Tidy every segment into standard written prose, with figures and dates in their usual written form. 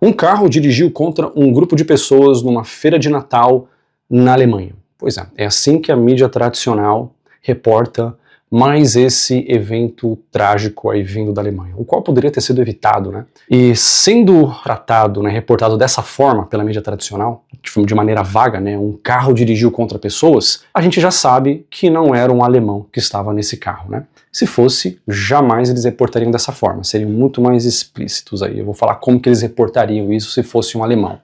Um carro dirigiu contra um grupo de pessoas numa feira de Natal na Alemanha. Pois é assim que a mídia tradicional reporta mais esse evento trágico aí vindo da Alemanha, o qual poderia ter sido evitado, né? E sendo tratado, né, reportado dessa forma pela mídia tradicional, de maneira vaga, né, um carro dirigiu contra pessoas, a gente já sabe que não era um alemão que estava nesse carro, né? Se fosse, jamais eles reportariam dessa forma, seriam muito mais explícitos aí. Eu vou falar como que eles reportariam isso se fosse um alemão.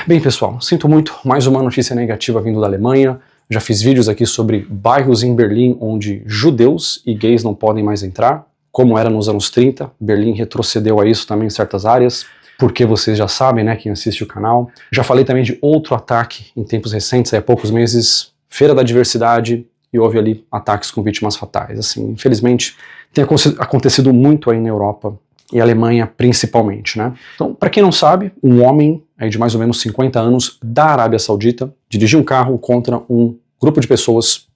Bem, pessoal, sinto muito, mais uma notícia negativa vindo da Alemanha. Já fiz vídeos aqui sobre bairros em Berlim onde judeus e gays não podem mais entrar, como era nos anos 30. Berlim retrocedeu a isso também em certas áreas, porque vocês já sabem, né, quem assiste o canal. Já falei também de outro ataque em tempos recentes, há poucos meses, Feira da Diversidade, e houve ali ataques com vítimas fatais. Assim, infelizmente, tem acontecido muito aí na Europa e Alemanha principalmente, né? Então, para quem não sabe, um homem aí de mais ou menos 50 anos da Arábia Saudita dirigiu um carro contra um grupo de pessoas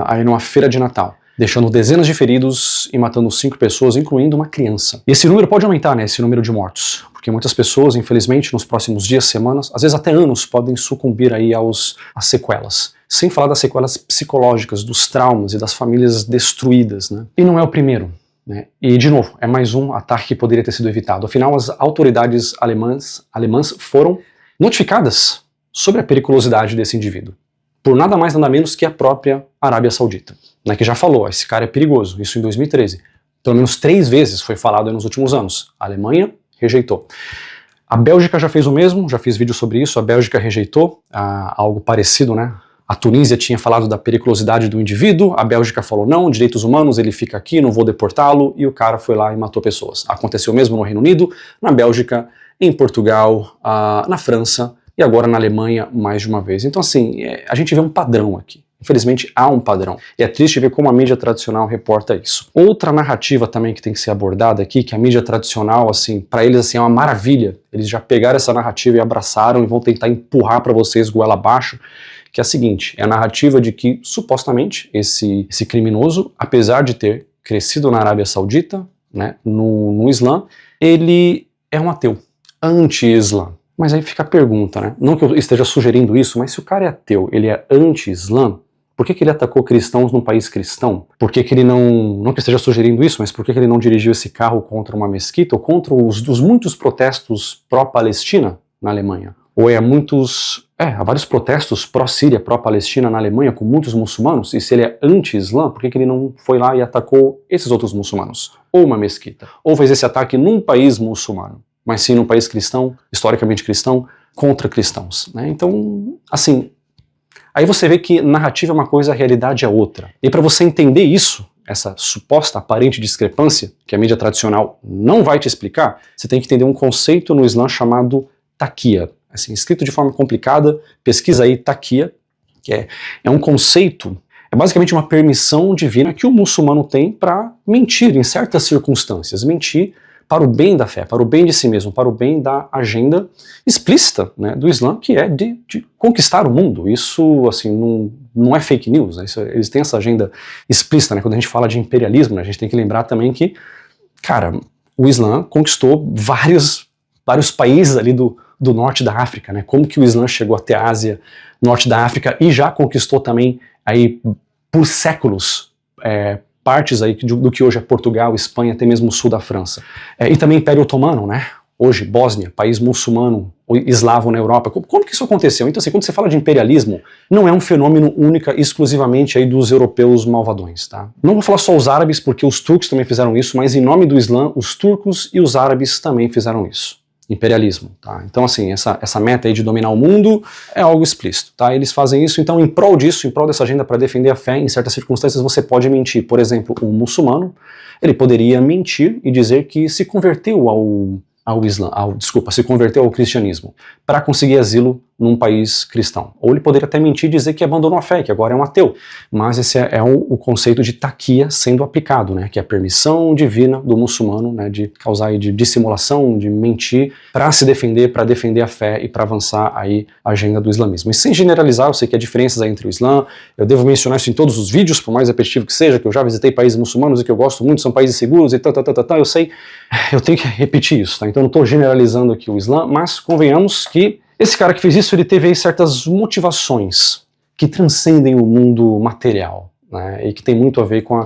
aí numa feira de Natal, deixando dezenas de feridos e matando 5 pessoas, incluindo uma criança. E esse número pode aumentar, né, esse número de mortos, porque muitas pessoas, infelizmente, nos próximos dias, semanas, às vezes até anos, podem sucumbir aí às sequelas. Sem falar das sequelas psicológicas, dos traumas e das famílias destruídas, né? E não é o primeiro, né? E, de novo, é mais um ataque que poderia ter sido evitado. Afinal, as autoridades alemãs foram notificadas sobre a periculosidade desse indivíduo, por nada mais nada menos que a própria Arábia Saudita, né, que já falou, esse cara é perigoso, isso em 2013. Pelo menos 3 vezes foi falado nos últimos anos. A Alemanha rejeitou. A Bélgica já fez o mesmo, já fiz vídeo sobre isso, a Bélgica rejeitou algo parecido, né? A Tunísia tinha falado da periculosidade do indivíduo, a Bélgica falou não, direitos humanos, ele fica aqui, não vou deportá-lo, e o cara foi lá e matou pessoas. Aconteceu mesmo no Reino Unido, na Bélgica, em Portugal, na França e agora na Alemanha mais de uma vez. Então assim, a gente vê um padrão aqui. Infelizmente há um padrão. E é triste ver como a mídia tradicional reporta isso. Outra narrativa também que tem que ser abordada aqui, que a mídia tradicional, assim, para eles assim, é uma maravilha. Eles já pegaram essa narrativa e abraçaram e vão tentar empurrar para vocês goela abaixo, que é a seguinte, é a narrativa de que, supostamente, esse criminoso, apesar de ter crescido na Arábia Saudita, né, no Islã, ele é um ateu, anti-Islã. Mas aí fica a pergunta, né? Não que eu esteja sugerindo isso, mas se o cara é ateu, ele é anti-Islã, por que ele atacou cristãos num país cristão? Por que ele não que eu esteja sugerindo isso, mas por que ele não dirigiu esse carro contra uma mesquita ou contra os muitos protestos pró-Palestina na Alemanha? Ou há vários protestos pró-Síria, pró-Palestina na Alemanha com muitos muçulmanos, e se ele é anti-Islã, por que ele não foi lá e atacou esses outros muçulmanos? Ou uma mesquita? Ou fez esse ataque num país muçulmano, mas sim num país cristão, historicamente cristão, contra cristãos, né? Então, assim, aí você vê que narrativa é uma coisa, a realidade é outra. E para você entender isso, essa suposta aparente discrepância, que a mídia tradicional não vai te explicar, você tem que entender um conceito no Islã chamado taqiyya. Assim, escrito de forma complicada, pesquisa aí taqiyya, que é um conceito, é basicamente uma permissão divina que o muçulmano tem para mentir em certas circunstâncias, mentir para o bem da fé, para o bem de si mesmo, para o bem da agenda explícita, né, do Islã, que é de conquistar o mundo. Isso, assim, não é fake news, né? Eles têm essa agenda explícita, né? Quando a gente fala de imperialismo, né, a gente tem que lembrar também que, cara, o Islã conquistou vários países ali do norte da África, né? Como que o Islã chegou até a Ásia, norte da África, e já conquistou também aí por séculos partes aí do que hoje é Portugal, Espanha, até mesmo o sul da França. E também Império Otomano, né? Hoje, Bósnia, país muçulmano, eslavo na Europa. Como que isso aconteceu? Então, assim, quando você fala de imperialismo, não é um fenômeno única e exclusivamente aí dos europeus malvadões, tá? Não vou falar só os árabes, porque os turcos também fizeram isso, mas em nome do Islã, os turcos e os árabes também fizeram isso. Imperialismo, tá? Então, assim, essa meta aí de dominar o mundo é algo explícito, tá? Eles fazem isso, então, em prol disso, em prol dessa agenda para defender a fé, em certas circunstâncias você pode mentir. Por exemplo, um muçulmano, ele poderia mentir e dizer que se converteu se converteu ao cristianismo para conseguir asilo num país cristão. Ou ele poderia até mentir e dizer que abandonou a fé, que agora é um ateu. Mas esse é o conceito de taquia sendo aplicado, né? Que é a permissão divina do muçulmano, né? De causar de dissimulação, de mentir, para se defender, para defender a fé e para avançar aí a agenda do islamismo. E sem generalizar, eu sei que há diferenças aí entre o Islã, eu devo mencionar isso em todos os vídeos, por mais repetitivo que seja, que eu já visitei países muçulmanos e que eu gosto muito, são países seguros e eu sei, eu tenho que repetir isso, tá? Então eu não estou generalizando aqui o Islã, mas convenhamos que esse cara que fez isso, ele teve aí certas motivações que transcendem o mundo material, né? E que tem muito a ver com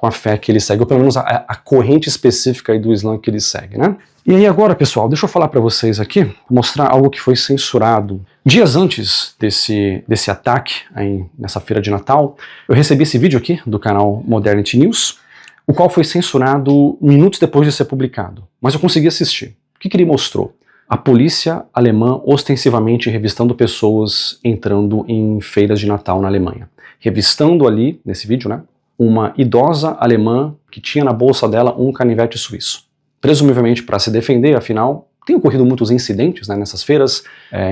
a fé que ele segue, ou pelo menos a corrente específica aí do Islã que ele segue, né? E aí agora, pessoal, deixa eu falar para vocês aqui, mostrar algo que foi censurado. Dias antes desse ataque aí nessa feira de Natal, eu recebi esse vídeo aqui do canal Modernity News, o qual foi censurado minutos depois de ser publicado, mas eu consegui assistir. O que ele mostrou? A polícia alemã ostensivamente revistando pessoas entrando em feiras de Natal na Alemanha. Revistando ali, nesse vídeo, né, uma idosa alemã que tinha na bolsa dela um canivete suíço. Presumivelmente para se defender, afinal, tem ocorrido muitos incidentes, né, nessas feiras,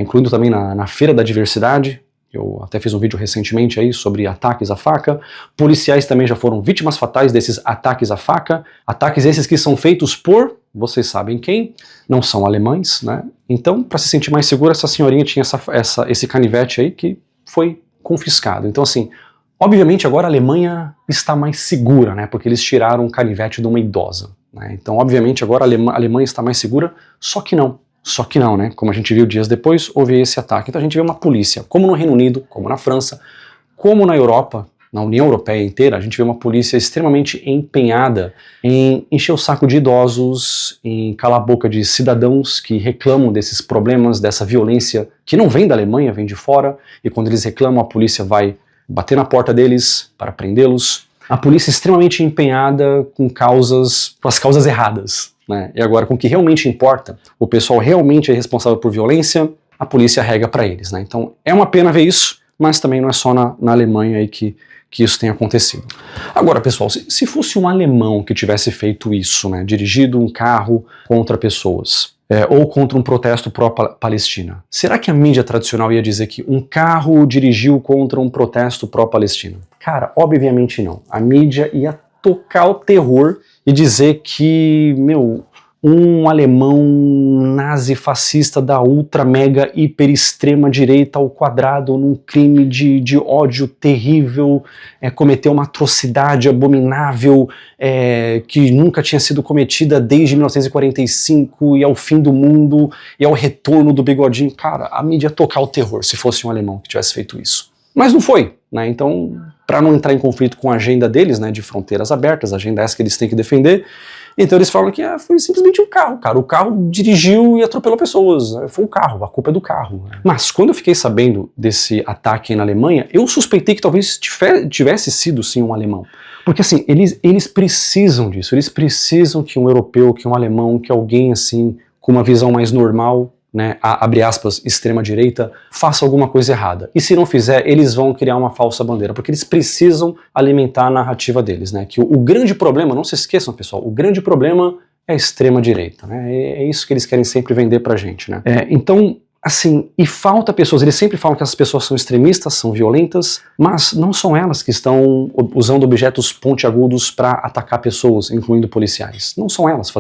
incluindo também na Feira da Diversidade. Eu até fiz um vídeo recentemente aí sobre ataques à faca. Policiais também já foram vítimas fatais desses ataques à faca. Ataques esses que são feitos por, vocês sabem quem, não são alemães, né? Então, para se sentir mais segura, essa senhorinha tinha esse canivete aí que foi confiscado. Então, assim, obviamente agora a Alemanha está mais segura, né? Porque eles tiraram o canivete de uma idosa, né? Então, obviamente agora a Alemanha está mais segura, só que não. Só que não, né? Como a gente viu dias depois, houve esse ataque. Então a gente vê uma polícia, como no Reino Unido, como na França, como na Europa, na União Europeia inteira, a gente vê uma polícia extremamente empenhada em encher o saco de idosos, em calar a boca de cidadãos que reclamam desses problemas, dessa violência que não vem da Alemanha, vem de fora, e quando eles reclamam, a polícia vai bater na porta deles para prendê-los. A polícia extremamente empenhada com as causas erradas, né? E agora, com o que realmente importa, o pessoal realmente é responsável por violência, a polícia rega para eles, né? Então é uma pena ver isso, mas também não é só na Alemanha aí que isso tem acontecido. Agora, pessoal, se fosse um alemão que tivesse feito isso, né, dirigido um carro contra pessoas, ou contra um protesto pró-Palestina, será que a mídia tradicional ia dizer que um carro dirigiu contra um protesto pró-Palestina? Cara, obviamente não. A mídia ia tocar o terror e dizer que, um alemão nazi-fascista da ultra, mega, hiper extrema direita ao quadrado num crime de ódio terrível, cometeu uma atrocidade abominável que nunca tinha sido cometida desde 1945 e ao fim do mundo e ao retorno do bigodinho. Cara, a mídia ia tocar o terror se fosse um alemão que tivesse feito isso. Mas não foi, né? Então, para não entrar em conflito com a agenda deles, né, de fronteiras abertas, a agenda essa que eles têm que defender, então eles falam que foi simplesmente um carro, cara. O carro dirigiu e atropelou pessoas, né? Foi o carro, a culpa é do carro. Né? Mas quando eu fiquei sabendo desse ataque na Alemanha, eu suspeitei que talvez tivesse sido sim um alemão. Porque assim, eles precisam disso, eles precisam que um europeu, que um alemão, que alguém assim, com uma visão mais normal, né, abre aspas, extrema-direita, faça alguma coisa errada. E se não fizer, eles vão criar uma falsa bandeira, porque eles precisam alimentar a narrativa deles, né, que o grande problema, não se esqueçam, pessoal, o grande problema é a extrema-direita, né, é isso que eles querem sempre vender pra gente, né. Então, assim, e falta pessoas, eles sempre falam que as pessoas são extremistas, são violentas, mas não são elas que estão usando objetos pontiagudos para atacar pessoas, incluindo policiais. Não são elas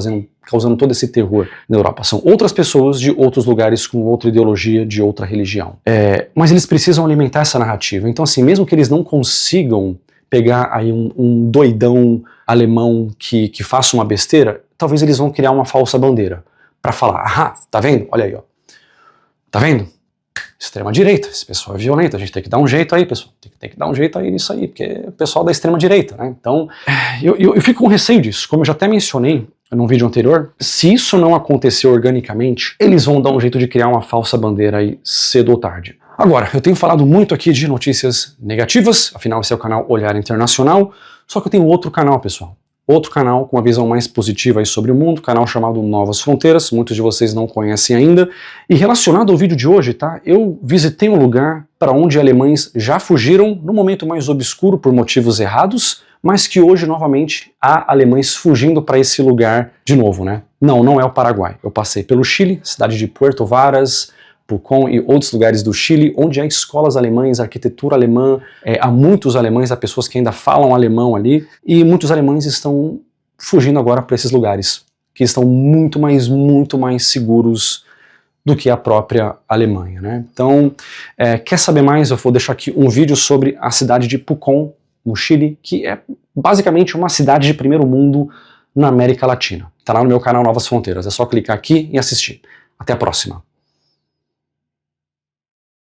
causando todo esse terror na Europa. São outras pessoas de outros lugares com outra ideologia, de outra religião. Mas eles precisam alimentar essa narrativa. Então, assim, mesmo que eles não consigam pegar aí um doidão alemão que faça uma besteira, talvez eles vão criar uma falsa bandeira para falar, tá vendo? Olha aí, ó. Tá vendo? Extrema-direita, esse pessoal é violento, a gente tem que dar um jeito aí, pessoal. Tem que dar um jeito aí nisso aí, porque é o pessoal da extrema-direita, né? Então, eu fico com receio disso. Como eu já até mencionei num vídeo anterior, se isso não acontecer organicamente, eles vão dar um jeito de criar uma falsa bandeira aí cedo ou tarde. Agora, eu tenho falado muito aqui de notícias negativas, afinal esse é o canal Olhar Internacional, só que eu tenho outro canal, pessoal. Outro canal com uma visão mais positiva aí sobre o mundo, canal chamado Novas Fronteiras, muitos de vocês não conhecem ainda. E relacionado ao vídeo de hoje, tá? Eu visitei um lugar para onde alemães já fugiram no momento mais obscuro por motivos errados, mas que hoje novamente há alemães fugindo para esse lugar de novo, né? Não é o Paraguai. Eu passei pelo Chile, cidade de Puerto Varas, Pucón e outros lugares do Chile, onde há escolas alemãs, arquitetura alemã, há muitos alemães, há pessoas que ainda falam alemão ali, e muitos alemães estão fugindo agora para esses lugares, que estão muito mais seguros do que a própria Alemanha, né? Então, quer saber mais? Eu vou deixar aqui um vídeo sobre a cidade de Pucón, no Chile, que é basicamente uma cidade de primeiro mundo na América Latina. Tá lá no meu canal Novas Fronteiras, é só clicar aqui e assistir. Até a próxima!